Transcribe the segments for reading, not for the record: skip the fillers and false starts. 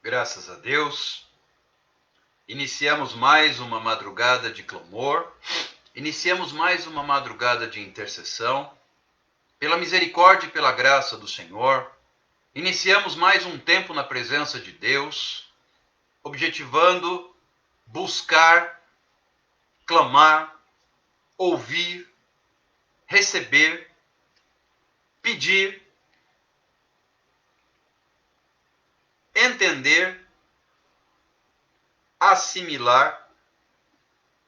Graças a Deus, iniciamos mais uma madrugada de clamor, iniciamos mais uma madrugada de intercessão, pela misericórdia e pela graça do Senhor, iniciamos mais um tempo na presença de Deus, objetivando buscar, clamar, ouvir, receber, pedir, entender, assimilar,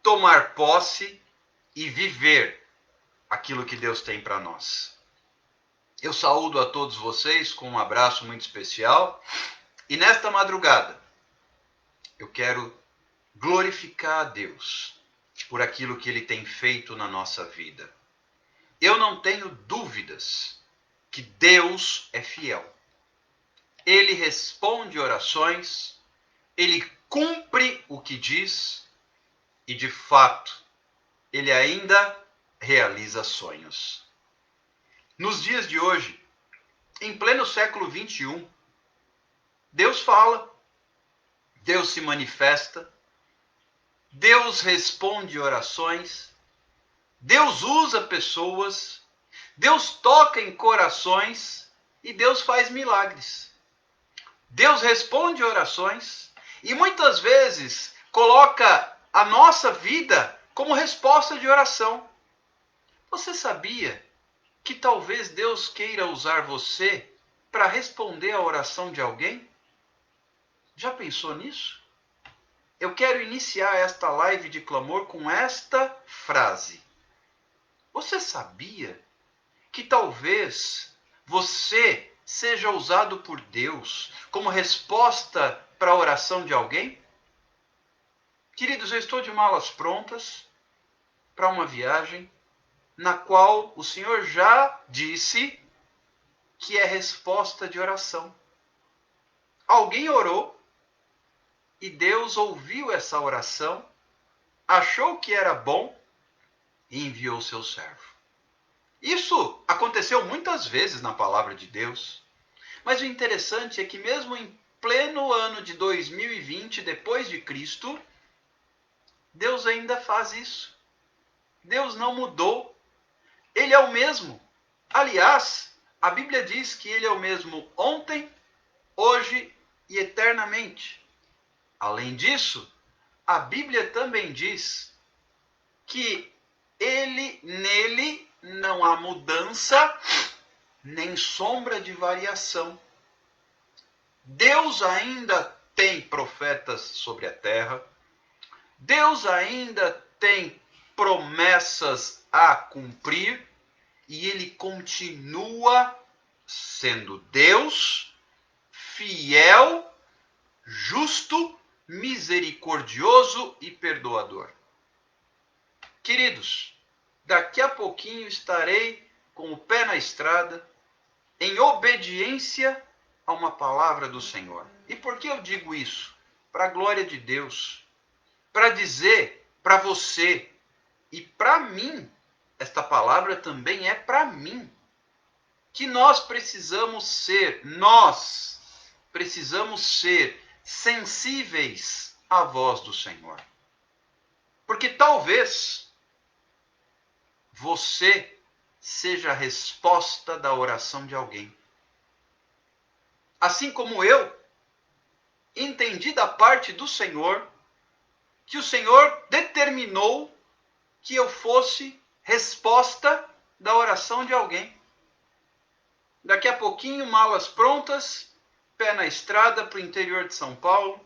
tomar posse e viver aquilo que Deus tem para nós. Eu saúdo a todos vocês com um abraço muito especial e nesta madrugada eu quero glorificar a Deus por aquilo que Ele tem feito na nossa vida. Eu não tenho dúvidas que Deus é fiel. Ele responde orações, Ele cumpre o que diz e, de fato, Ele ainda realiza sonhos. Nos dias de hoje, em pleno século XXI, Deus fala, Deus se manifesta, Deus responde orações, Deus usa pessoas, Deus toca em corações e Deus faz milagres. Deus responde orações e muitas vezes coloca a nossa vida como resposta de oração. Você sabia que talvez Deus queira usar você para responder a oração de alguém? Já pensou nisso? Eu quero iniciar esta live de clamor com esta frase. Você sabia que talvez você seja usado por Deus como resposta para a oração de alguém? Queridos, eu estou de malas prontas para uma viagem na qual o Senhor já disse que é resposta de oração. Alguém orou e Deus ouviu essa oração, achou que era bom e enviou seu servo. Isso aconteceu muitas vezes na palavra de Deus, mas o interessante é que mesmo em pleno ano de 2020, depois de Cristo, Deus ainda faz isso. Deus não mudou. Ele é o mesmo. Aliás, a Bíblia diz que Ele é o mesmo ontem, hoje e eternamente. Além disso, a Bíblia também diz que nele não há mudança nem sombra de variação. Deus ainda tem profetas sobre a terra. Deus ainda tem promessas a cumprir e Ele continua sendo Deus, fiel, justo, misericordioso e perdoador. Queridos, daqui a pouquinho estarei com o pé na estrada, em obediência a uma palavra do Senhor. E por que eu digo isso? Para a glória de Deus. Para dizer para você e para mim, esta palavra também é para mim, que nós precisamos ser sensíveis à voz do Senhor. Porque talvez você seja a resposta da oração de alguém. Assim como eu entendi da parte do Senhor que o Senhor determinou que eu fosse resposta da oração de alguém. Daqui a pouquinho, malas prontas, pé na estrada para o interior de São Paulo,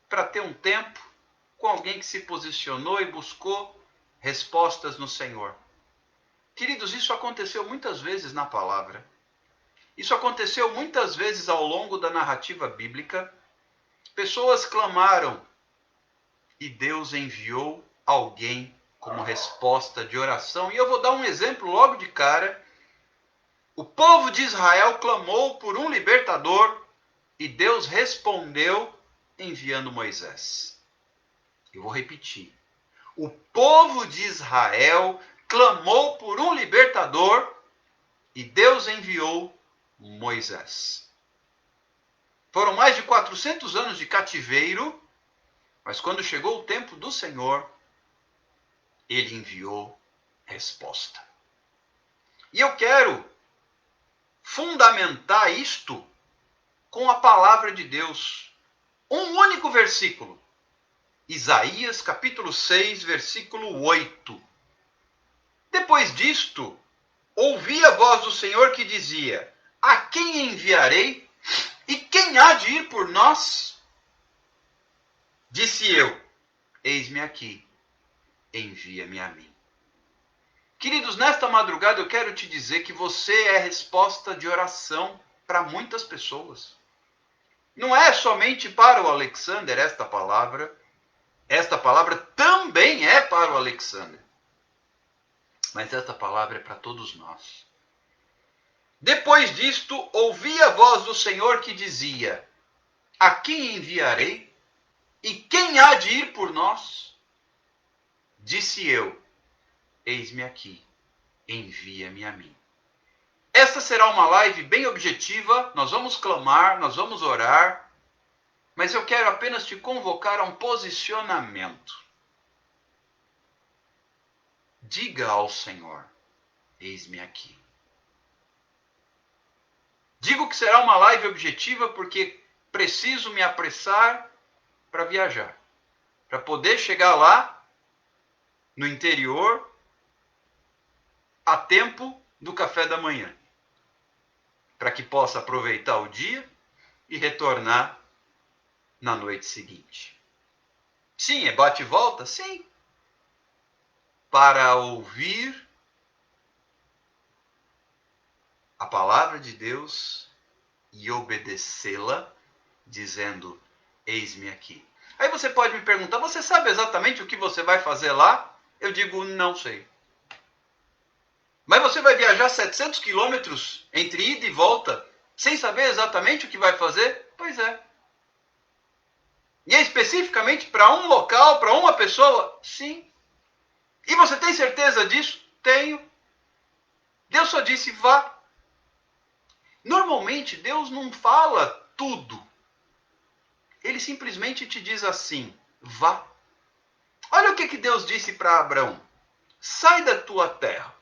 para ter um tempo com alguém que se posicionou e buscou respostas no Senhor. Queridos, isso aconteceu muitas vezes na palavra. Isso aconteceu muitas vezes ao longo da narrativa bíblica. Pessoas clamaram e Deus enviou alguém como resposta de oração. E eu vou dar um exemplo logo de cara. O povo de Israel clamou por um libertador e Deus respondeu enviando Moisés. Eu vou repetir. O povo de Israel clamou por um libertador e Deus enviou Moisés. Foram mais de 400 anos de cativeiro, mas quando chegou o tempo do Senhor, ele enviou resposta. E eu quero fundamentar isto com a palavra de Deus. Um único versículo. Isaías capítulo 6, versículo 8. Depois disto, ouvi a voz do Senhor que dizia: a quem enviarei? E quem há de ir por nós? Disse eu: eis-me aqui, envia-me a mim. Queridos, nesta madrugada eu quero te dizer que você é resposta de oração para muitas pessoas. Não é somente para o Alexander esta palavra também é para o Alexander. Mas esta palavra é para todos nós. Depois disto, ouvi a voz do Senhor que dizia: a quem enviarei? E quem há de ir por nós? Disse eu: eis-me aqui, envia-me a mim. Esta será uma live bem objetiva, nós vamos clamar, nós vamos orar, mas eu quero apenas te convocar a um posicionamento. Diga ao Senhor: eis-me aqui. Digo que será uma live objetiva porque preciso me apressar para viajar, para poder chegar lá no interior a tempo do café da manhã, para que possa aproveitar o dia e retornar na noite seguinte. Sim, é bate e volta? Sim. Para ouvir a palavra de Deus e obedecê-la, dizendo: eis-me aqui. Aí você pode me perguntar: você sabe exatamente o que você vai fazer lá? Eu digo: não sei. Mas você vai viajar 700 quilômetros entre ida e volta sem saber exatamente o que vai fazer? Pois é. E é especificamente para um local, para uma pessoa? Sim. E você tem certeza disso? Tenho. Deus só disse: vá. Normalmente Deus não fala tudo. Ele simplesmente te diz assim: vá. Olha o que Deus disse para Abraão: sai da tua terra,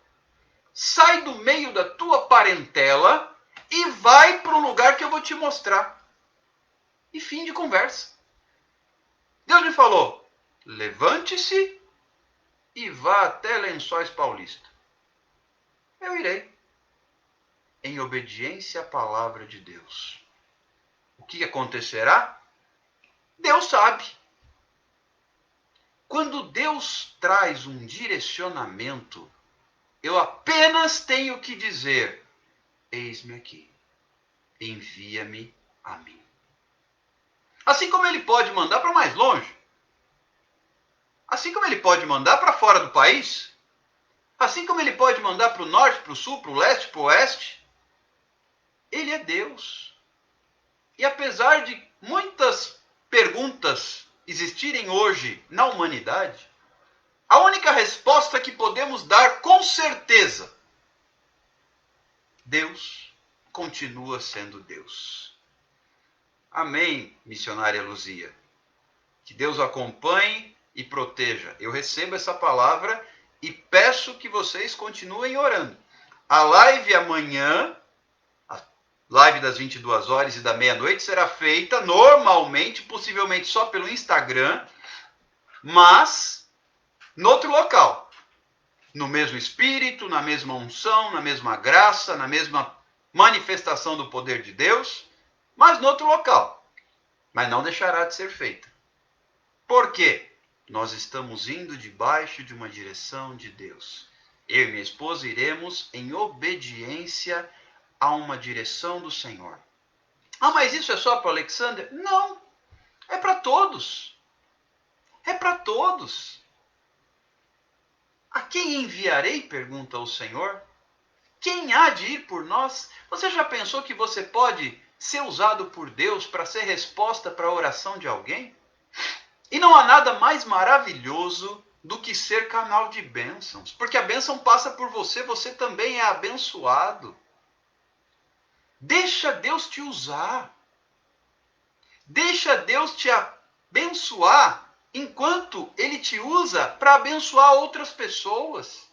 sai do meio da tua parentela e vai para o lugar que eu vou te mostrar. E fim de conversa. Deus me falou: levante-se e vá até Lençóis Paulista. Eu irei, em obediência à palavra de Deus. O que acontecerá? Deus sabe. Quando Deus traz um direcionamento, eu apenas tenho que dizer: eis-me aqui, envia-me a mim. Assim como ele pode mandar para mais longe, assim como ele pode mandar para fora do país, assim como ele pode mandar para o norte, para o sul, para o leste, para o oeste, ele é Deus. E apesar de muitas perguntas existirem hoje na humanidade, a única resposta que podemos dar com certeza: Deus continua sendo Deus. Amém, missionária Luzia. Que Deus o acompanhe e proteja. Eu recebo essa palavra e peço que vocês continuem orando. A live amanhã, a live das 22 horas e da meia-noite, será feita normalmente, possivelmente só pelo Instagram, mas no outro local. No mesmo espírito, na mesma unção, na mesma graça, na mesma manifestação do poder de Deus, mas no outro local. Mas não deixará de ser feita. Por quê? Nós estamos indo debaixo de uma direção de Deus. Eu e minha esposa iremos em obediência a uma direção do Senhor. Ah, mas isso é só para o Alexander? Não. É para todos. É para todos. A quem enviarei? Pergunta o Senhor. Quem há de ir por nós? Você já pensou que você pode ser usado por Deus para ser resposta para a oração de alguém? E não há nada mais maravilhoso do que ser canal de bênçãos. Porque a bênção passa por você, você também é abençoado. Deixa Deus te usar. Deixa Deus te abençoar enquanto Ele te usa para abençoar outras pessoas.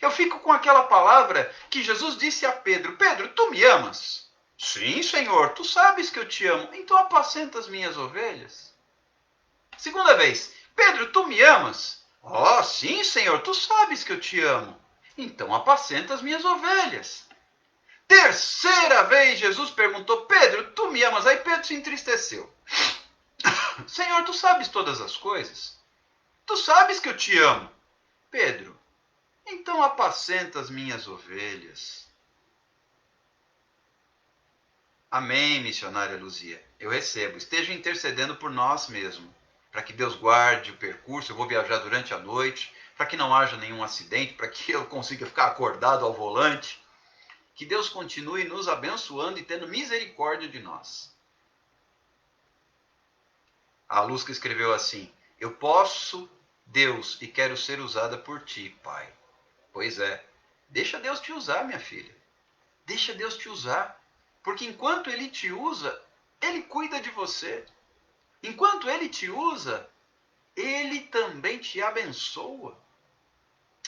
Eu fico com aquela palavra que Jesus disse a Pedro: Pedro, tu me amas? Sim, Senhor, tu sabes que eu te amo. Então apacenta as minhas ovelhas. Segunda vez: Pedro, tu me amas? Oh, sim, Senhor, tu sabes que eu te amo. Então apacenta as minhas ovelhas. Terceira vez, Jesus perguntou: Pedro, tu me amas? Aí Pedro se entristeceu. Senhor, tu sabes todas as coisas. Tu sabes que eu te amo. Pedro, então apacenta as minhas ovelhas. Amém, missionária Luzia. Eu recebo. Esteja intercedendo por nós mesmos, para que Deus guarde o percurso. Eu vou viajar durante a noite, para que não haja nenhum acidente, para que eu consiga ficar acordado ao volante. Que Deus continue nos abençoando e tendo misericórdia de nós. A Luzca escreveu assim: eu posso, Deus, e quero ser usada por ti, Pai. Pois é. Deixa Deus te usar, minha filha. Deixa Deus te usar. Porque enquanto Ele te usa, Ele cuida de você. Enquanto Ele te usa, Ele também te abençoa.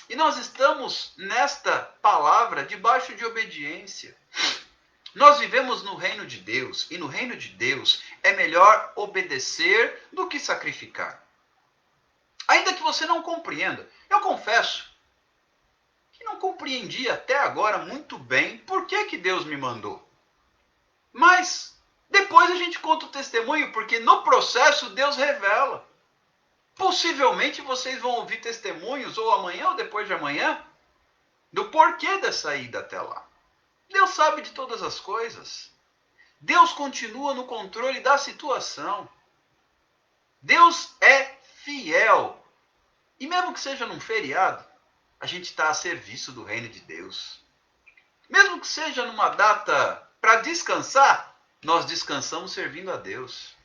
E nós estamos nesta palavra debaixo de obediência. Nós vivemos no reino de Deus, e no reino de Deus é melhor obedecer do que sacrificar. Ainda que você não compreenda, eu confesso que não compreendi até agora muito bem por que Deus me mandou. Mas depois a gente conta o testemunho, porque no processo Deus revela. Possivelmente vocês vão ouvir testemunhos, ou amanhã ou depois de amanhã, do porquê dessa ida até lá. Deus sabe de todas as coisas. Deus continua no controle da situação. Deus é fiel. E mesmo que seja num feriado, a gente está a serviço do reino de Deus. Mesmo que seja numa data para descansar, nós descansamos servindo a Deus.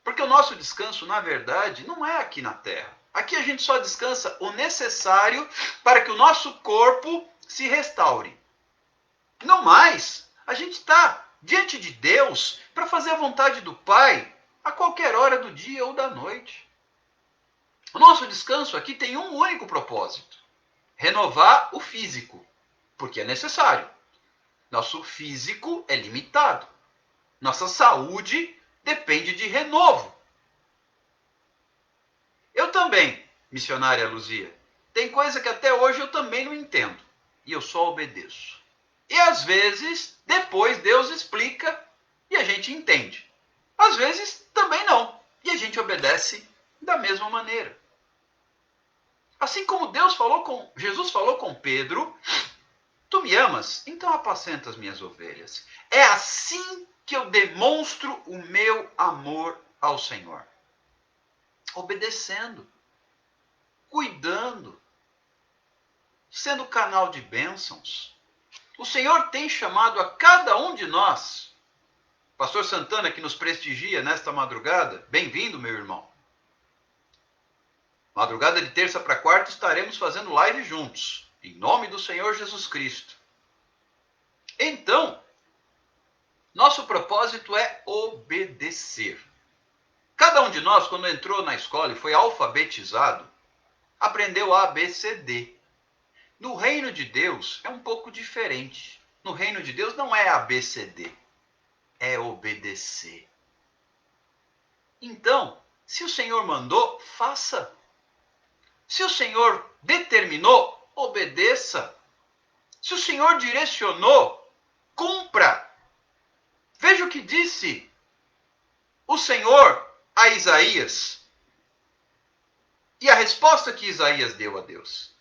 Porque o nosso descanso, na verdade, não é aqui na terra. Aqui a gente só descansa o necessário para que o nosso corpo se restaure. Não mais, a gente está diante de Deus para fazer a vontade do Pai a qualquer hora do dia ou da noite. O nosso descanso aqui tem um único propósito: renovar o físico, porque é necessário. Nosso físico é limitado. Nossa saúde depende de renovo. Eu também, missionária Luzia, tem coisa que até hoje eu também não entendo. E eu só obedeço. E às vezes, depois Deus explica e a gente entende. Às vezes, também não. E a gente obedece da mesma maneira. Assim como Jesus falou com Pedro: tu me amas? Então apacenta as minhas ovelhas. É assim que eu demonstro o meu amor ao Senhor. Obedecendo, cuidando, sendo canal de bênçãos. O Senhor tem chamado a cada um de nós. Pastor Santana, que nos prestigia nesta madrugada, bem-vindo, meu irmão. Madrugada de terça para quarta estaremos fazendo live juntos, em nome do Senhor Jesus Cristo. Então, nosso propósito é obedecer. Cada um de nós, quando entrou na escola e foi alfabetizado, aprendeu A, B, C, D. No reino de Deus é um pouco diferente. No reino de Deus não é A, B, C, D. É obedecer. Então, se o Senhor mandou, faça. Se o Senhor determinou, obedeça. Se o Senhor direcionou, cumpra. Veja o que disse o Senhor a Isaías. E a resposta que Isaías deu a Deus: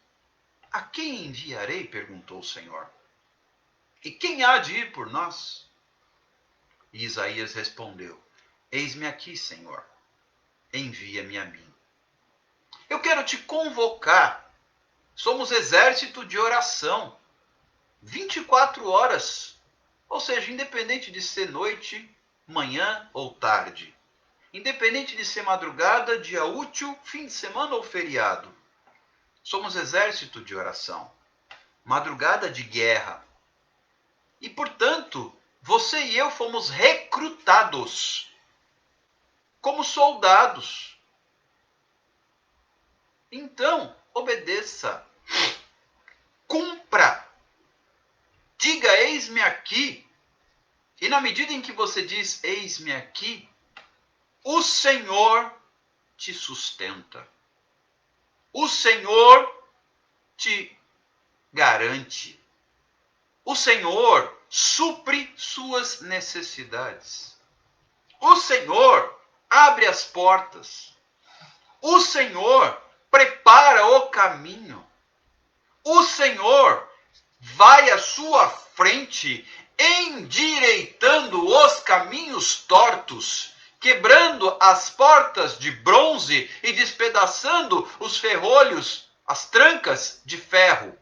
a quem enviarei? Perguntou o Senhor. E quem há de ir por nós? E Isaías respondeu: eis-me aqui, Senhor, envia-me a mim. Eu quero te convocar. Somos exército de oração. 24 horas. Ou seja, independente de ser noite, manhã ou tarde. Independente de ser madrugada, dia útil, fim de semana ou feriado. Somos exército de oração. Madrugada de guerra. E, portanto, você e eu fomos recrutados como soldados. Então, obedeça. Cumpra. Diga, eis-me aqui. E na medida em que você diz, eis-me aqui, o Senhor te sustenta. O Senhor te garante. O Senhor supre suas necessidades. O Senhor abre as portas. O Senhor prepara o caminho. O Senhor vai à sua frente, endireitando os caminhos tortos, quebrando as portas de bronze e despedaçando os ferrolhos, as trancas de ferro.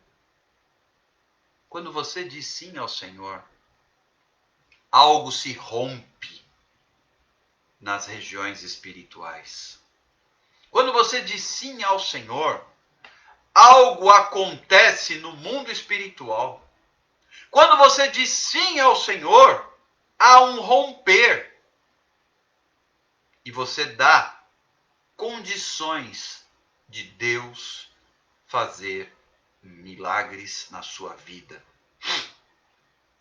Quando você diz sim ao Senhor, algo se rompe nas regiões espirituais. Quando você diz sim ao Senhor, algo acontece no mundo espiritual. Quando você diz sim ao Senhor, há um romper. E você dá condições de Deus fazer milagres na sua vida.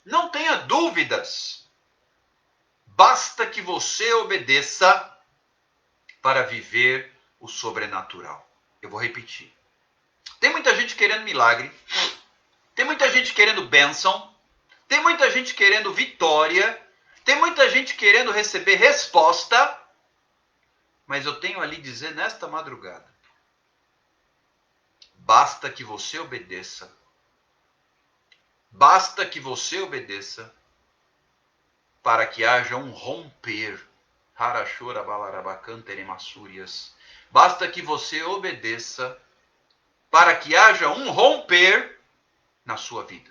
Não tenha dúvidas. Basta que você obedeça para viver o sobrenatural. Eu vou repetir. Tem muita gente querendo milagre. Tem muita gente querendo bênção. Tem muita gente querendo vitória. Tem muita gente querendo receber resposta. Mas eu tenho a lhe dizer nesta madrugada. Basta que você obedeça. Basta que você obedeça para que haja um romper. Harashora balarabacanteremassúrias. Basta que você obedeça para que haja um romper na sua vida.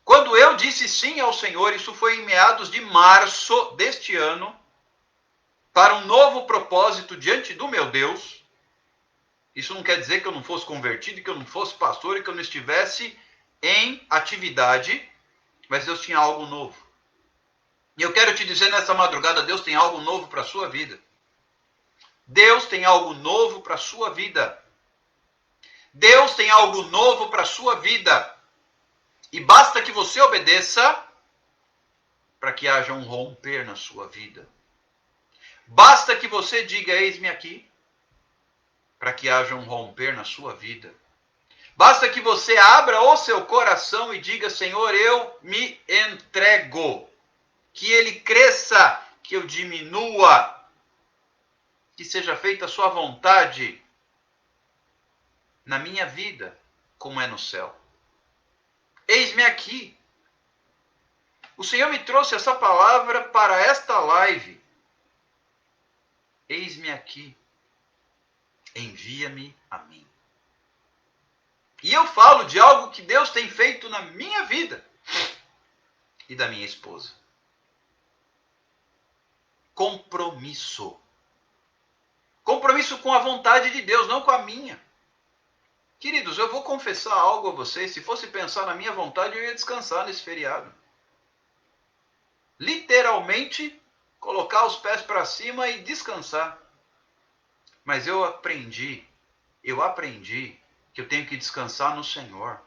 Quando eu disse sim ao Senhor, isso foi em meados de março deste ano, para um novo propósito diante do meu Deus. Isso não quer dizer que eu não fosse convertido, que eu não fosse pastor e que eu não estivesse em atividade, mas Deus tinha algo novo. E eu quero te dizer nessa madrugada, Deus tem algo novo para a sua vida. Deus tem algo novo para a sua vida. Deus tem algo novo para a sua vida. E basta que você obedeça para que haja um romper na sua vida. Basta que você diga, eis-me aqui, para que haja um romper na sua vida. Basta que você abra o seu coração e diga, Senhor, eu me entrego. Que ele cresça, que eu diminua. Que seja feita a sua vontade na minha vida, como é no céu. Eis-me aqui. O Senhor me trouxe essa palavra para esta live. Eis-me aqui. Envia-me a mim. E eu falo de algo que Deus tem feito na minha vida e da minha esposa. Compromisso. Compromisso com a vontade de Deus, não com a minha. Queridos, eu vou confessar algo a vocês. Se fosse pensar na minha vontade, eu ia descansar nesse feriado. Literalmente, colocar os pés para cima e descansar. Mas eu aprendi que eu tenho que descansar no Senhor.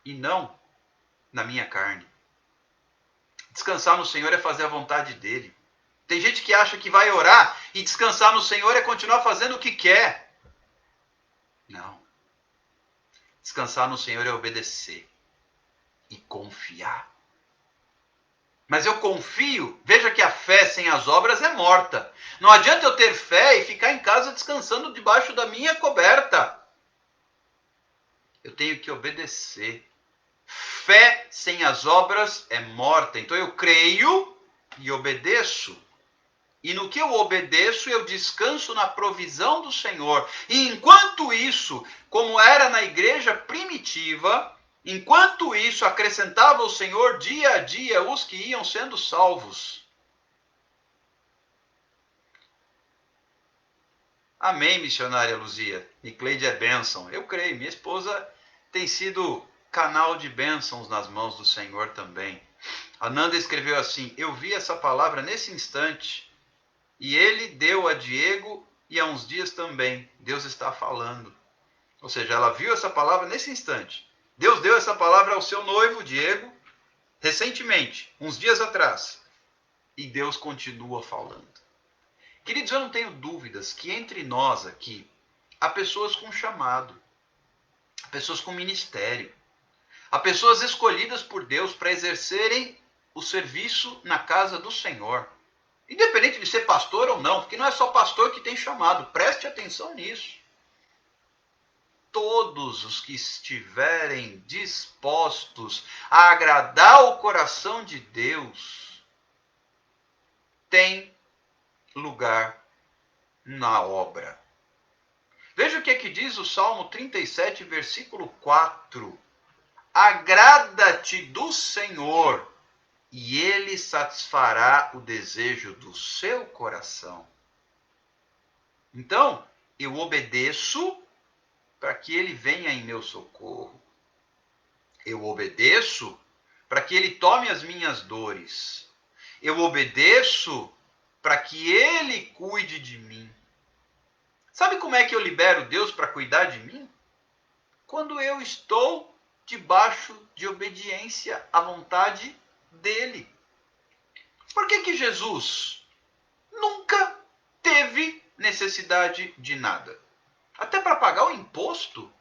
E não na minha carne. Descansar no Senhor é fazer a vontade dEle. Tem gente que acha que vai orar e descansar no Senhor é continuar fazendo o que quer. Não. Descansar no Senhor é obedecer e confiar. Mas eu confio, veja que a fé sem as obras é morta. Não adianta eu ter fé e ficar em casa descansando debaixo da minha coberta. Eu tenho que obedecer. Fé sem as obras é morta. Então eu creio e obedeço. E no que eu obedeço, eu descanso na provisão do Senhor. E enquanto isso, como era na igreja primitiva, enquanto isso acrescentava o Senhor dia a dia os que iam sendo salvos. Amém, missionária Luzia. Nicleide é bênção. Eu creio, minha esposa tem sido canal de bênçãos nas mãos do Senhor também. Ananda escreveu assim: eu vi essa palavra nesse instante e ele deu a Diego e há uns dias também. Deus está falando. Ou seja, ela viu essa palavra nesse instante. Deus deu essa palavra ao seu noivo, Diego, recentemente, uns dias atrás. E Deus continua falando. Queridos, eu não tenho dúvidas que entre nós aqui há pessoas com chamado, há pessoas com ministério, há pessoas escolhidas por Deus para exercerem o serviço na casa do Senhor. Independente de ser pastor ou não, porque não é só pastor que tem chamado, preste atenção nisso. Todos os que estiverem dispostos a agradar o coração de Deus têm lugar na obra. Veja o que diz o Salmo 37, versículo 4. Agrada-te do Senhor, e Ele satisfará o desejo do seu coração. Então, eu obedeço para que Ele venha em meu socorro. Eu obedeço para que Ele tome as minhas dores. Eu obedeço para que Ele cuide de mim. Sabe como é que eu libero Deus para cuidar de mim? Quando eu estou debaixo de obediência à vontade dele. Por que Jesus nunca teve necessidade de nada? Até para pagar o imposto.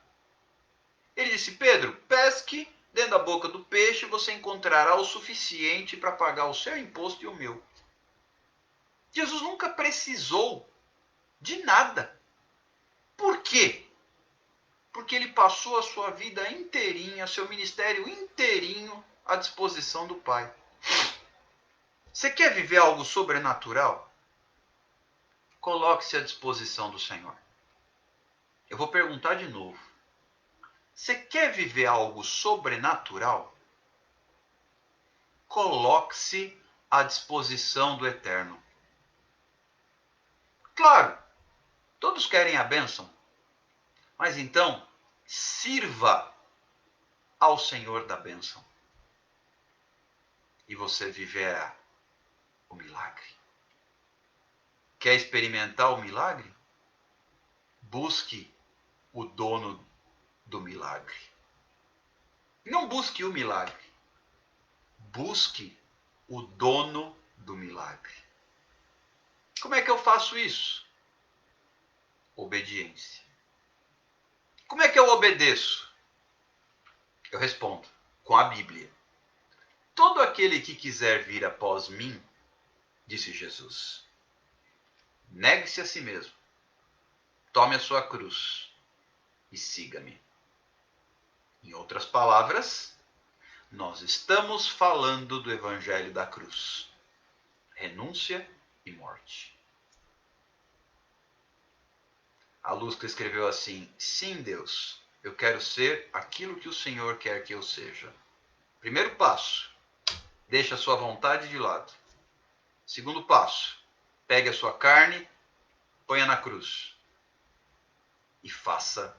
Ele disse: Pedro, pesque dentro da boca do peixe, você encontrará o suficiente para pagar o seu imposto e o meu. Jesus nunca precisou de nada. Por quê? Porque ele passou a sua vida inteirinha, seu ministério inteirinho à disposição do Pai. Você quer viver algo sobrenatural? Coloque-se à disposição do Senhor. Eu vou perguntar de novo. Você quer viver algo sobrenatural? Coloque-se à disposição do Eterno. Claro, todos querem a bênção. Mas então, sirva ao Senhor da bênção. E você viverá o milagre. Quer experimentar o milagre? Busque o dono do milagre. Não busque o milagre. Busque o dono do milagre. Como é que eu faço isso? Obediência. Como é que eu obedeço? Eu respondo com a Bíblia. Todo aquele que quiser vir após mim, disse Jesus, negue-se a si mesmo, tome a sua cruz e siga-me. Em outras palavras, nós estamos falando do Evangelho da cruz. Renúncia e morte. A Luz escreveu assim: sim, Deus, eu quero ser aquilo que o Senhor quer que eu seja. Primeiro passo, deixe a sua vontade de lado. Segundo passo, pegue a sua carne, ponha na cruz e faça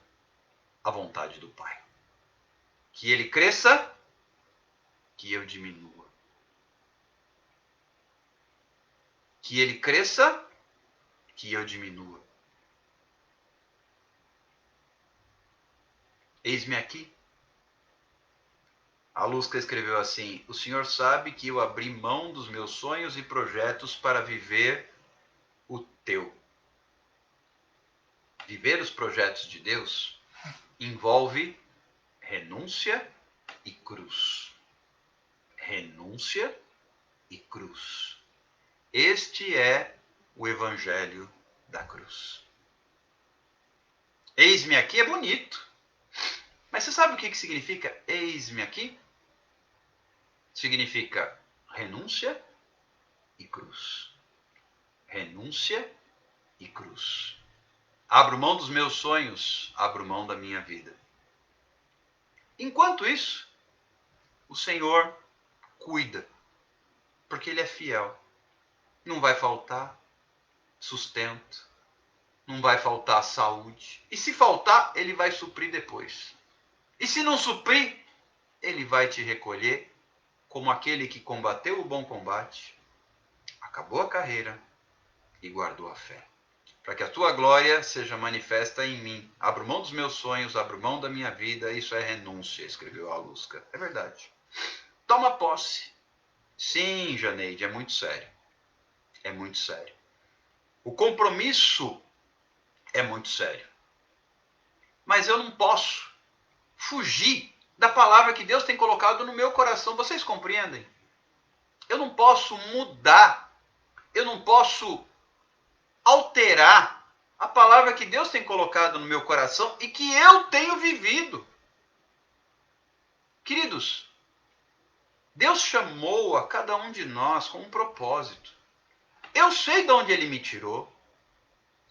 a vontade do Pai. Que Ele cresça, que eu diminua. Que Ele cresça, que eu diminua. Eis-me aqui. A Luzca escreveu assim: o Senhor sabe que eu abri mão dos meus sonhos e projetos para viver o teu. Viver os projetos de Deus envolve renúncia e cruz. Renúncia e cruz. Este é o Evangelho da cruz. Eis-me aqui é bonito. Mas você sabe o que significa eis-me aqui? Significa renúncia e cruz. Renúncia e cruz. Abro mão dos meus sonhos, abro mão da minha vida. Enquanto isso, o Senhor cuida, porque Ele é fiel. Não vai faltar sustento, não vai faltar saúde. E se faltar, Ele vai suprir depois. E se não suprir, Ele vai te recolher como aquele que combateu o bom combate, acabou a carreira e guardou a fé. Para que a tua glória seja manifesta em mim. Abro mão dos meus sonhos, abro mão da minha vida, isso é renúncia, escreveu a Alusca. É verdade. Toma posse. Sim, Janeide, é muito sério. É muito sério. O compromisso é muito sério. Mas eu não posso fugir da palavra que Deus tem colocado no meu coração. Vocês compreendem? Eu não posso mudar. Eu não posso alterar a palavra que Deus tem colocado no meu coração e que eu tenho vivido. Queridos, Deus chamou a cada um de nós com um propósito. Eu sei de onde Ele me tirou.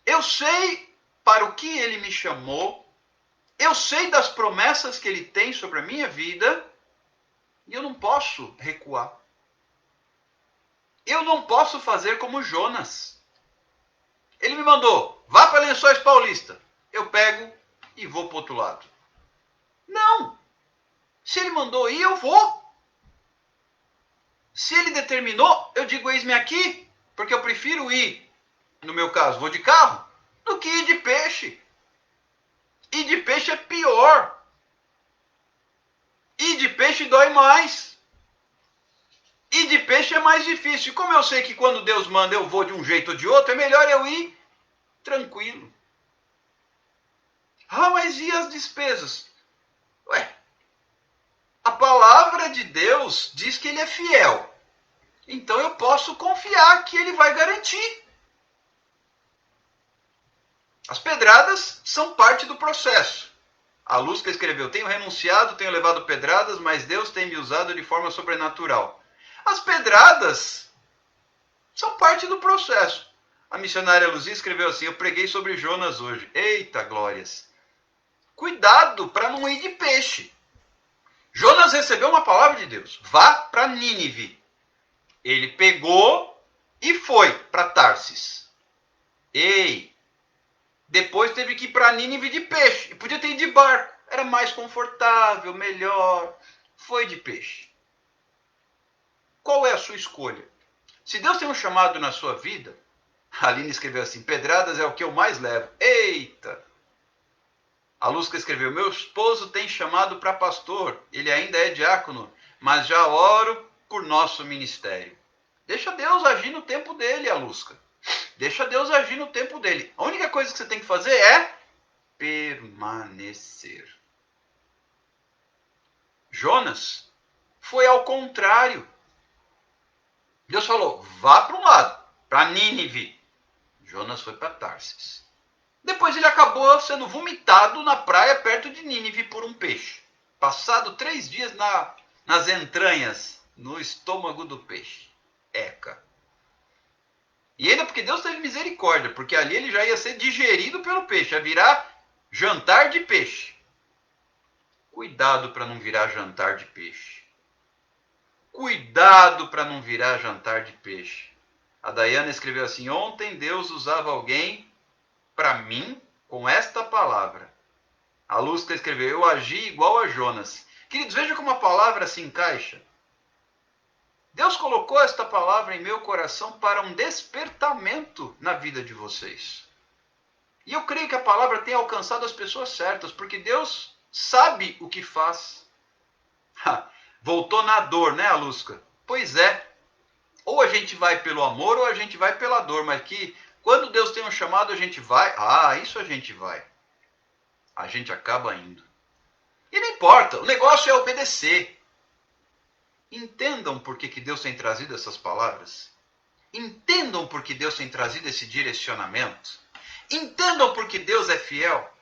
Eu sei para o que Ele me chamou. Eu sei das promessas que Ele tem sobre a minha vida. E eu não posso recuar. Eu não posso fazer como Jonas. Ele me mandou, vá para Lençóis Paulista. Eu pego e vou para o outro lado. Não. Se Ele mandou ir, eu vou. Se Ele determinou, eu digo, eis-me aqui. Porque eu prefiro ir, no meu caso, vou de carro, do que ir de peixe. Ir de peixe é pior. Ir de peixe dói mais. Ir de peixe é mais difícil. Como eu sei que quando Deus manda eu vou de um jeito ou de outro, é melhor eu ir tranquilo. Ah, mas e as despesas? Ué, a palavra de Deus diz que Ele é fiel. Então eu posso confiar que Ele vai garantir. As pedradas são parte do processo. A Lusca escreveu, tenho renunciado, tenho levado pedradas, mas Deus tem me usado de forma sobrenatural. As pedradas são parte do processo. A missionária Luzia escreveu assim, eu preguei sobre Jonas hoje. Eita, glórias. Cuidado para não ir de peixe. Jonas recebeu uma palavra de Deus. Vá para Nínive. Ele pegou e foi para Tarsis. Ei, depois teve que ir para Nínive de peixe. E podia ter ido de barco. Era mais confortável, melhor. Foi de peixe. Qual é a sua escolha? Se Deus tem um chamado na sua vida, a Aline escreveu assim, pedradas é o que eu mais levo. Eita! A Lusca escreveu, meu esposo tem chamado para pastor, ele ainda é diácono, mas já oro por nosso ministério. Deixa Deus agir no tempo dele, a Lusca. Deixa Deus agir no tempo dele. A única coisa que você tem que fazer é permanecer. Jonas foi ao contrário. Deus falou, vá para um lado, para Nínive. Jonas foi para Tarsis. Depois ele acabou sendo vomitado na praia perto de Nínive por um peixe. Passado 3 dias nas entranhas, no estômago do peixe. Eca. E ainda porque Deus teve misericórdia, porque ali ele já ia ser digerido pelo peixe, ia virar jantar de peixe. Cuidado para não virar jantar de peixe. Cuidado para não virar jantar de peixe. A Dayana escreveu assim, ontem Deus usava alguém para mim com esta palavra. A Lusca escreveu, eu agi igual a Jonas. Queridos, veja como a palavra se encaixa. Deus colocou esta palavra em meu coração para um despertamento na vida de vocês. E eu creio que a palavra tem alcançado as pessoas certas, porque Deus sabe o que faz. Voltou na dor, né, Alusca? Pois é. Ou a gente vai pelo amor ou a gente vai pela dor, mas que quando Deus tem um chamado a gente vai. Ah, isso a gente vai. A gente acaba indo. E não importa, o negócio é obedecer. Entendam por que Deus tem trazido essas palavras. Entendam por que Deus tem trazido esse direcionamento. Entendam por que Deus é fiel.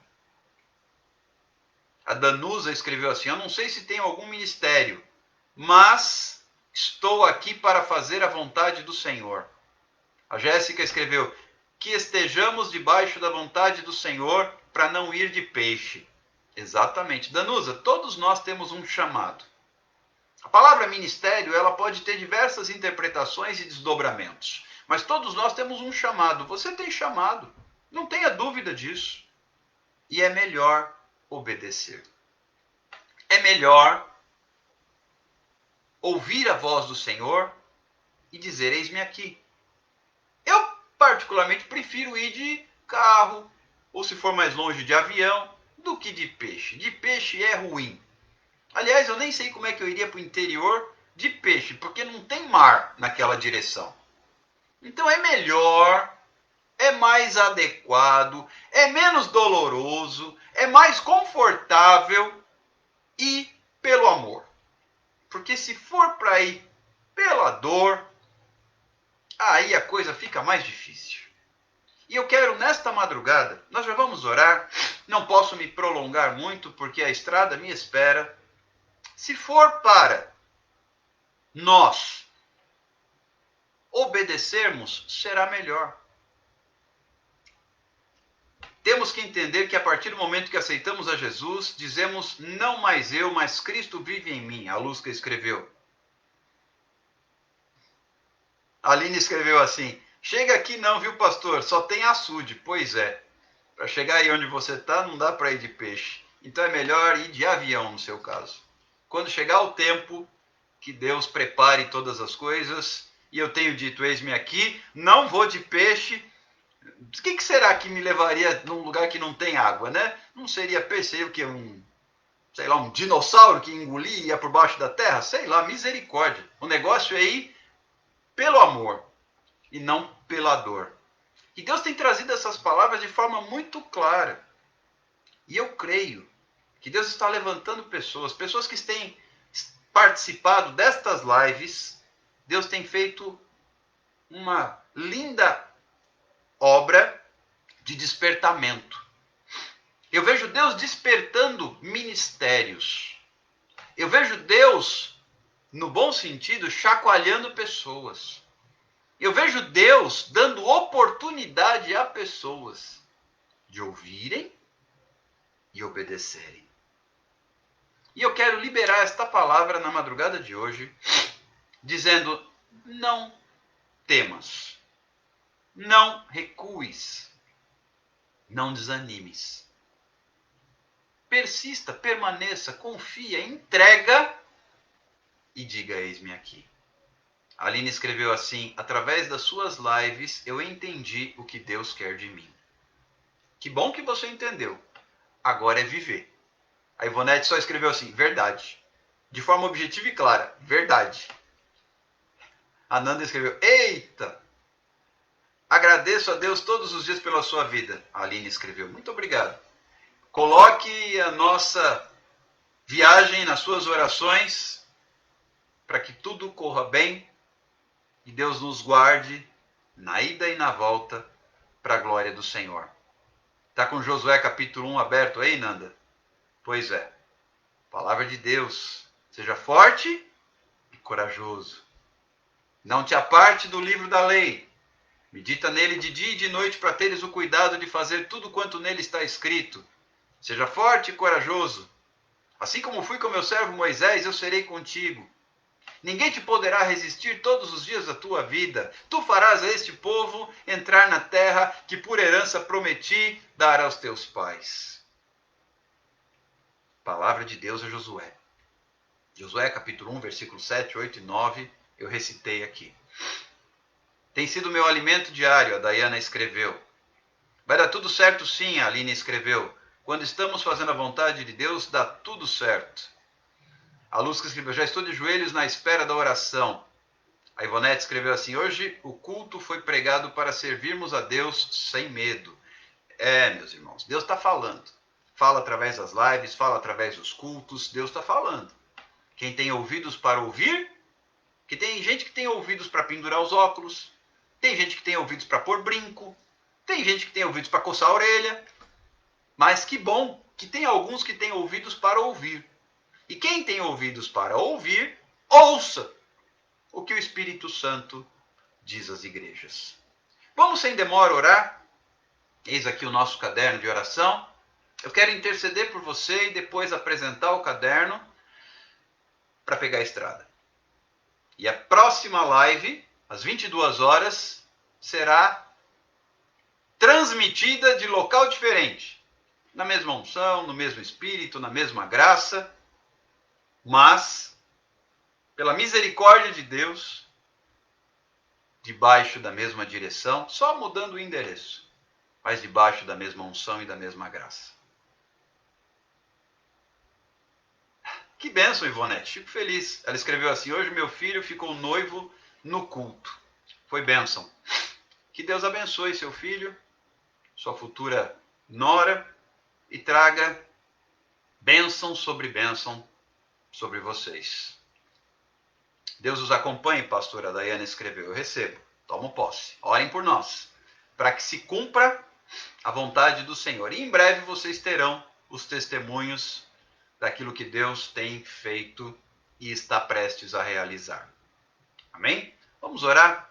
A Danusa escreveu assim, eu não sei se tenho algum ministério, mas estou aqui para fazer a vontade do Senhor. A Jéssica escreveu, que estejamos debaixo da vontade do Senhor para não ir de peixe. Exatamente. Danusa, todos nós temos um chamado. A palavra ministério, ela pode ter diversas interpretações e desdobramentos. Mas todos nós temos um chamado. Você tem chamado. Não tenha dúvida disso. E é melhor obedecer. É melhor ouvir ouvir a voz do Senhor e dizer: eis-me aqui. Eu particularmente prefiro ir de carro, ou se for mais longe de avião, do que de peixe. De peixe é ruim. Aliás, eu nem sei como é que eu iria para o interior de peixe, porque não tem mar naquela direção. Então é melhor, é mais adequado, é menos doloroso, é mais confortável ir pelo amor. Porque se for para ir pela dor, aí a coisa fica mais difícil. E eu quero, nesta madrugada, nós já vamos orar, não posso me prolongar muito, porque a estrada me espera. Se for para nós obedecermos, será melhor. Temos que entender que a partir do momento que aceitamos a Jesus, dizemos: não mais eu, mas Cristo vive em mim. A Lúcia escreveu. A Aline escreveu assim: chega aqui não, viu, pastor? Só tem açude. Pois é. Para chegar aí onde você está, não dá para ir de peixe. Então é melhor ir de avião, no seu caso. Quando chegar o tempo que Deus prepare todas as coisas, e eu tenho dito: eis-me aqui, não vou de peixe. O que será que me levaria num lugar que não tem água, né? Não seria peixe, seria o quê? Um dinossauro que engolia e ia por baixo da terra? Sei lá, misericórdia. O negócio é ir pelo amor e não pela dor. E Deus tem trazido essas palavras de forma muito clara. E eu creio que Deus está levantando pessoas que têm participado destas lives. Deus tem feito uma linda obra de despertamento. Eu vejo Deus despertando ministérios. Eu vejo Deus, no bom sentido, chacoalhando pessoas. Eu vejo Deus dando oportunidade a pessoas de ouvirem e obedecerem. E eu quero liberar esta palavra na madrugada de hoje, dizendo: não temas, não recues, não desanimes. Persista, permaneça, confia, entrega e diga: eis-me aqui. A Aline escreveu assim: através das suas lives eu entendi o que Deus quer de mim. Que bom que você entendeu. Agora é viver. A Ivonete só escreveu assim: verdade. De forma objetiva e clara: verdade. A Nanda escreveu: eita! Agradeço a Deus todos os dias pela sua vida. A Aline escreveu: muito obrigado. Coloque a nossa viagem nas suas orações para que tudo corra bem e Deus nos guarde na ida e na volta para a glória do Senhor. Está com Josué capítulo 1 aberto aí, Nanda? Pois é. Palavra de Deus. Seja forte e corajoso. Não te aparte do livro da lei. Medita nele de dia e de noite para teres o cuidado de fazer tudo quanto nele está escrito. Seja forte e corajoso. Assim como fui com meu servo Moisés, eu serei contigo. Ninguém te poderá resistir todos os dias da tua vida. Tu farás a este povo entrar na terra que por herança prometi dar aos teus pais. Palavra de Deus a Josué. Josué capítulo 1, versículos 7, 8 e 9, eu recitei aqui. Tem sido meu alimento diário, a Dayana escreveu. Vai dar tudo certo sim, a Aline escreveu. Quando estamos fazendo a vontade de Deus, dá tudo certo. A Luz escreveu: já estou de joelhos na espera da oração. A Ivonete escreveu assim: hoje o culto foi pregado para servirmos a Deus sem medo. Meus irmãos, Deus está falando. Fala através das lives, fala através dos cultos, Deus está falando. Quem tem ouvidos para ouvir, que tem gente que tem ouvidos para pendurar os óculos, tem gente que tem ouvidos para pôr brinco, tem gente que tem ouvidos para coçar a orelha, mas que bom que tem alguns que têm ouvidos para ouvir. E quem tem ouvidos para ouvir, ouça o que o Espírito Santo diz às igrejas. Vamos sem demora orar? Eis aqui o nosso caderno de oração. Eu quero interceder por você e depois apresentar o caderno para pegar a estrada. E a próxima live, às 22 horas, será transmitida de local diferente. Na mesma unção, no mesmo Espírito, na mesma graça, mas pela misericórdia de Deus, debaixo da mesma direção, só mudando o endereço, mas debaixo da mesma unção e da mesma graça. Que bênção, Ivonete. Fico feliz. Ela escreveu assim: hoje meu filho ficou noivo no culto. Foi bênção. Que Deus abençoe seu filho, sua futura nora, e traga bênção sobre vocês. Deus os acompanhe, pastora Daiane escreveu. Eu recebo. Tomo posse. Orem por nós, para que se cumpra a vontade do Senhor. E em breve vocês terão os testemunhos daquilo que Deus tem feito e está prestes a realizar. Amém? Vamos orar?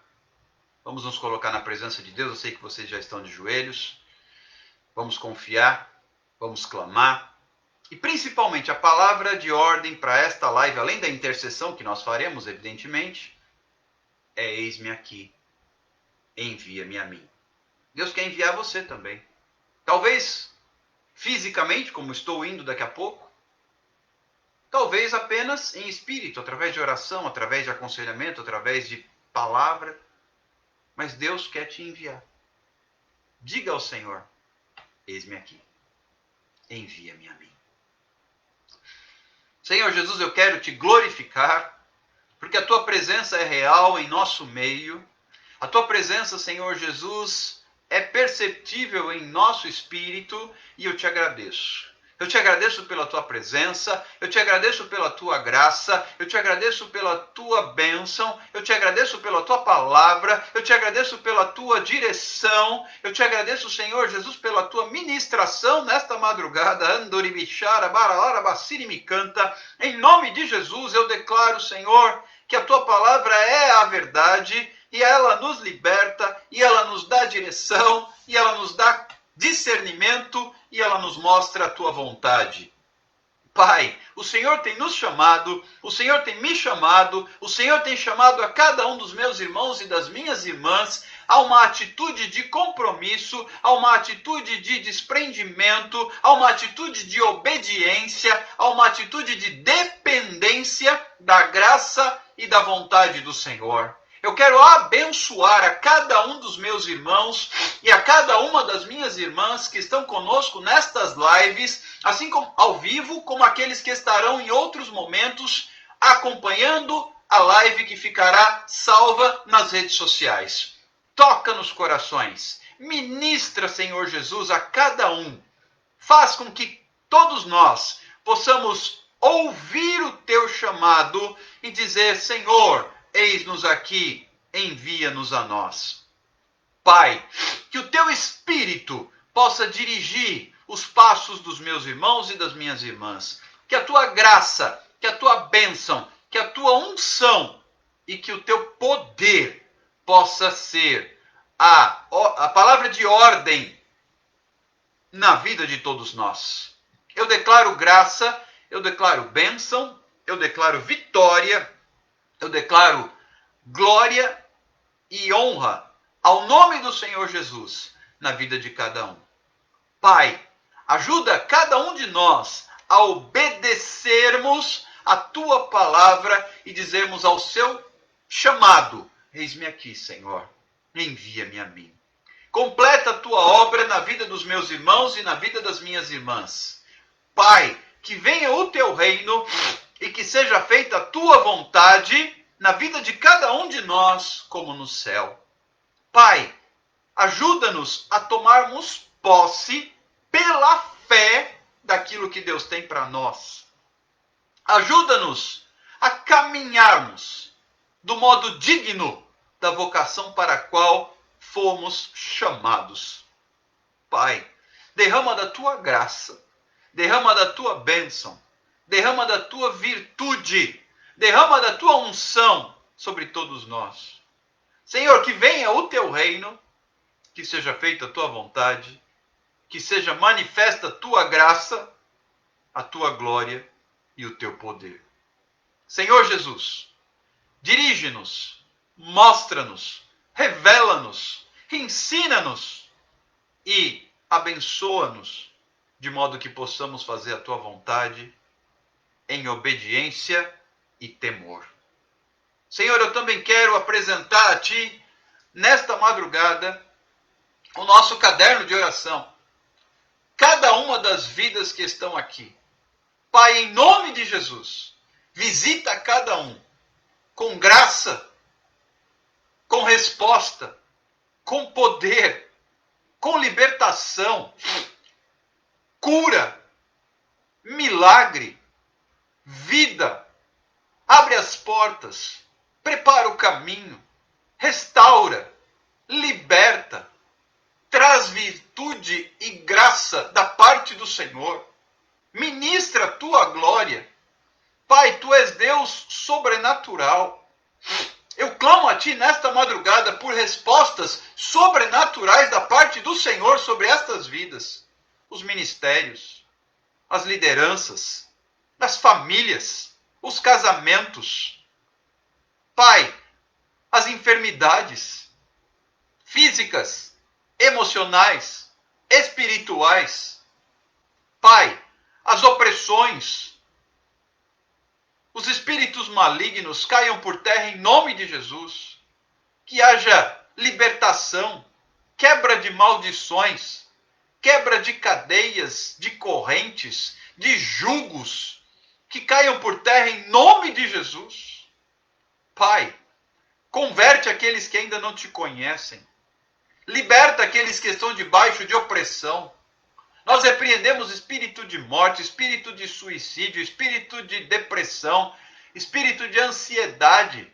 Vamos nos colocar na presença de Deus. Eu sei que vocês já estão de joelhos. Vamos confiar, vamos clamar. E principalmente a palavra de ordem para esta live, além da intercessão que nós faremos, evidentemente, é: eis-me aqui, envia-me a mim. Deus quer enviar você também. Talvez fisicamente, como estou indo daqui a pouco. Talvez apenas em espírito, através de oração, através de aconselhamento, através de palavra. Mas Deus quer te enviar. Diga ao Senhor: eis-me aqui, envia-me a mim. Senhor Jesus, eu quero te glorificar, porque a tua presença é real em nosso meio. A tua presença, Senhor Jesus, é perceptível em nosso espírito, e eu te agradeço. Eu te agradeço pela tua presença, eu te agradeço pela tua graça, eu te agradeço pela tua bênção, eu te agradeço pela tua palavra, eu te agradeço pela tua direção, eu te agradeço, Senhor Jesus, pela tua ministração nesta madrugada. Andoribixara, baralara, baciri, me canta. Em nome de Jesus, eu declaro, Senhor, que a tua palavra é a verdade, e ela nos liberta, e ela nos dá direção, e ela nos dá discernimento, e ela nos mostra a tua vontade. Pai, o Senhor tem nos chamado, o Senhor tem me chamado, o Senhor tem chamado a cada um dos meus irmãos e das minhas irmãs a uma atitude de compromisso, a uma atitude de desprendimento, a uma atitude de obediência, a uma atitude de dependência da graça e da vontade do Senhor. Eu quero abençoar a cada um dos meus irmãos e a cada uma das minhas irmãs que estão conosco nestas lives, assim como ao vivo, como aqueles que estarão em outros momentos acompanhando a live que ficará salva nas redes sociais. Toca nos corações, ministra, Senhor Jesus, a cada um. Faz com que todos nós possamos ouvir o teu chamado e dizer: Senhor, eis-nos aqui, envia-nos a nós. Pai, que o teu Espírito possa dirigir os passos dos meus irmãos e das minhas irmãs. Que a tua graça, que a tua bênção, que a tua unção e que o teu poder possa ser a palavra de ordem na vida de todos nós. Eu declaro graça, eu declaro bênção, eu declaro vitória, eu declaro glória e honra ao nome do Senhor Jesus na vida de cada um. Pai, ajuda cada um de nós a obedecermos a tua palavra e dizermos ao seu chamado: eis-me aqui, Senhor, envia-me a mim. Completa a tua obra na vida dos meus irmãos e na vida das minhas irmãs. Pai, que venha o teu reino e que seja feita a tua vontade na vida de cada um de nós, como no céu. Pai, ajuda-nos a tomarmos posse pela fé daquilo que Deus tem para nós. Ajuda-nos a caminharmos do modo digno da vocação para a qual fomos chamados. Pai, derrama da tua graça, derrama da tua bênção, derrama da tua virtude, derrama da tua unção sobre todos nós. Senhor, que venha o teu reino, que seja feita a tua vontade, que seja manifesta a tua graça, a tua glória e o teu poder. Senhor Jesus, dirige-nos, mostra-nos, revela-nos, ensina-nos e abençoa-nos, de modo que possamos fazer a tua vontade em obediência e temor. Senhor, eu também quero apresentar a Ti, nesta madrugada, o nosso caderno de oração. Cada uma das vidas que estão aqui. Pai, em nome de Jesus, visita cada um com graça, com resposta, com poder, com libertação, cura, milagre, vida. Abre as portas, prepara o caminho, restaura, liberta, traz virtude e graça da parte do Senhor. Ministra a tua glória. Pai, tu és Deus sobrenatural. Eu clamo a ti nesta madrugada por respostas sobrenaturais da parte do Senhor sobre estas vidas. Os ministérios, as lideranças, as famílias, os casamentos. Pai, as enfermidades físicas, emocionais, espirituais. Pai, as opressões, os espíritos malignos caiam por terra em nome de Jesus. Que haja libertação, quebra de maldições, quebra de cadeias, de correntes, de jugos, que caiam por terra em nome de Jesus. Pai, converte aqueles que ainda não te conhecem. Liberta aqueles que estão debaixo de opressão. Nós repreendemos espírito de morte, espírito de suicídio, espírito de depressão, espírito de ansiedade.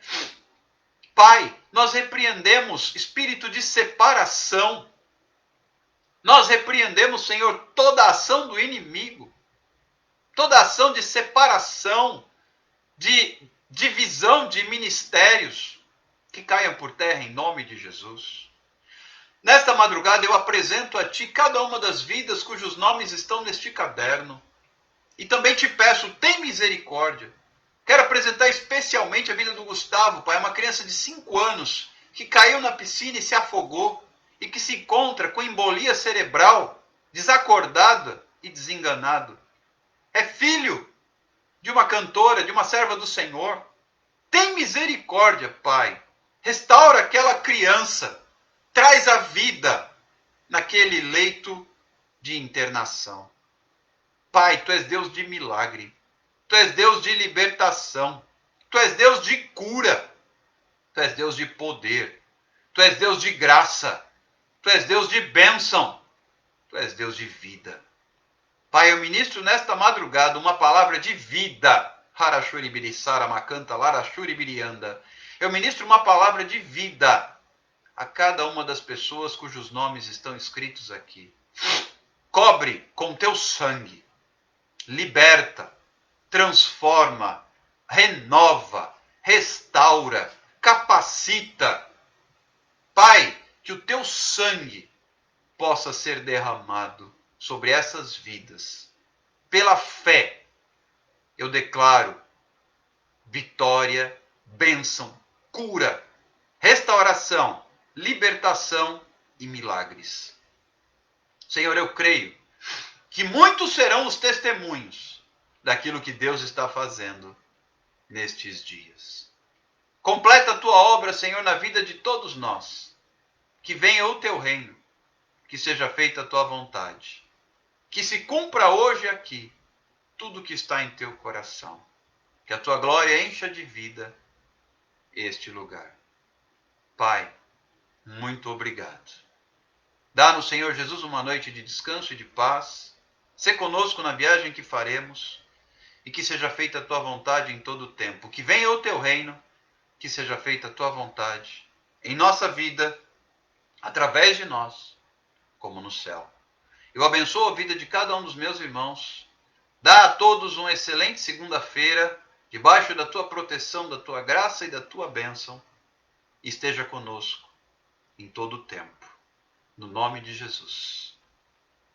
Pai, nós repreendemos espírito de separação. Nós repreendemos, Senhor, toda a ação do inimigo, toda a ação de separação, de divisão de ministérios, que caiam por terra em nome de Jesus. Nesta madrugada eu apresento a Ti cada uma das vidas cujos nomes estão neste caderno. E também te peço, tem misericórdia. Quero apresentar especialmente a vida do Gustavo, Pai, uma criança de 5 anos que caiu na piscina e se afogou e que se encontra com embolia cerebral, desacordada e desenganado. É filho de uma cantora, de uma serva do Senhor. Tem misericórdia, Pai. Restaura aquela criança. Traz a vida naquele leito de internação. Pai, Tu és Deus de milagre. Tu és Deus de libertação. Tu és Deus de cura. Tu és Deus de poder. Tu és Deus de graça. Tu és Deus de bênção. Tu és Deus de vida. Pai, eu ministro nesta madrugada uma palavra de vida. Harashuribirissara makanta larashuribirianda. Eu ministro uma palavra de vida a cada uma das pessoas cujos nomes estão escritos aqui. Cobre com Teu sangue. Liberta, transforma, renova, restaura, capacita. Pai, que o Teu sangue possa ser derramado sobre essas vidas. Pela fé, eu declaro vitória, bênção, cura, restauração, libertação e milagres. Senhor, eu creio que muitos serão os testemunhos daquilo que Deus está fazendo nestes dias. Completa a Tua obra, Senhor, na vida de todos nós. Que venha o Teu reino, que seja feita a Tua vontade. Que se cumpra hoje aqui tudo o que está em Teu coração. Que a Tua glória encha de vida este lugar. Pai, muito obrigado. Dá-nos, Senhor Jesus, uma noite de descanso e de paz. Sê conosco na viagem que faremos e que seja feita a Tua vontade em todo o tempo. Que venha o Teu reino, que seja feita a Tua vontade em nossa vida, através de nós, como no céu. Eu abençoo a vida de cada um dos meus irmãos. Dá a todos uma excelente segunda-feira, debaixo da Tua proteção, da Tua graça e da Tua bênção. E esteja conosco em todo o tempo. No nome de Jesus.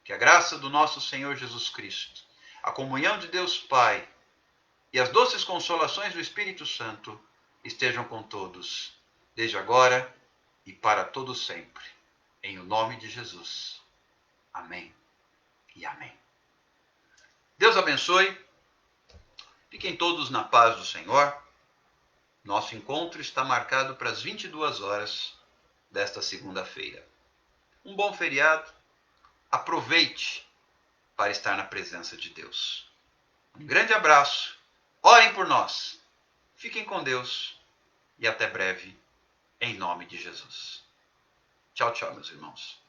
Que a graça do nosso Senhor Jesus Cristo, a comunhão de Deus Pai e as doces consolações do Espírito Santo estejam com todos, desde agora e para todo sempre. Em o nome de Jesus. Amém e amém. Deus abençoe. Fiquem todos na paz do Senhor. Nosso encontro está marcado para as 22 horas desta segunda-feira. Um bom feriado. Aproveite para estar na presença de Deus. Um grande abraço. Orem por nós. Fiquem com Deus e até breve, em nome de Jesus. Tchau, tchau, meus irmãos.